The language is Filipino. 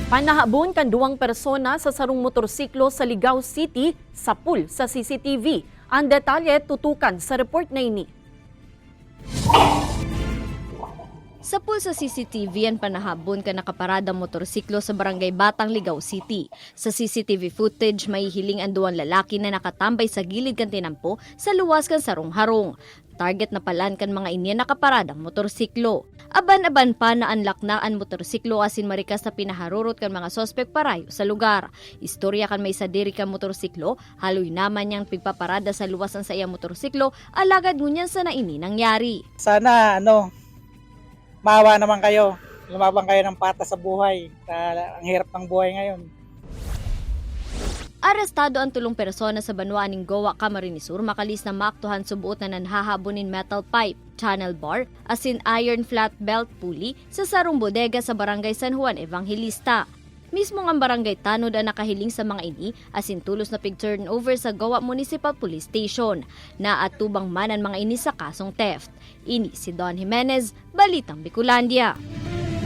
Panahabon kan duwang persona sa sarong motorsiklo sa Ligao City sa pool sa CCTV. Ang detalye tutukan sa report na ini. Sa pool sa CCTV ang panahabon ka nakaparada motorsiklo sa barangay Batang, Ligao City. Sa CCTV footage may hiling ang duwang lalaki na nakatambay sa gilid kan tinampo sa luwas kan sarong-harong. Target na palan kan mga inya nakaparadang motorsiklo. Aban-aban pa na anlak na ang motorsiklo asin marikas na pinaharurot kan mga sospek parayo sa lugar. Istorya kan may sadiri kan motorsiklo, haloy naman niyang pigpaparada sa luwasan sa iya motorsiklo, alagad ngunyan sa naini nangyari. Sana maawa naman kayo. Lumabang kayo ng patas sa buhay. Ang hirap ng buhay ngayon. Arestado ang tulong persona sa Banwa ning Gowa, Camarines Sur makalis na maaktuhan subuot na nanhahabonin metal pipe, channel bar, asin iron flat belt pulley sa sarong bodega sa barangay San Juan Evangelista. Mismo ang barangay tanod ang nakahiling sa mga ini asin tulos na pig-turnover sa Gowa Municipal Police Station. Naatubang man ang mga ini sa kasong theft. Ini si Don Jimenez, Balitang Bicolandia.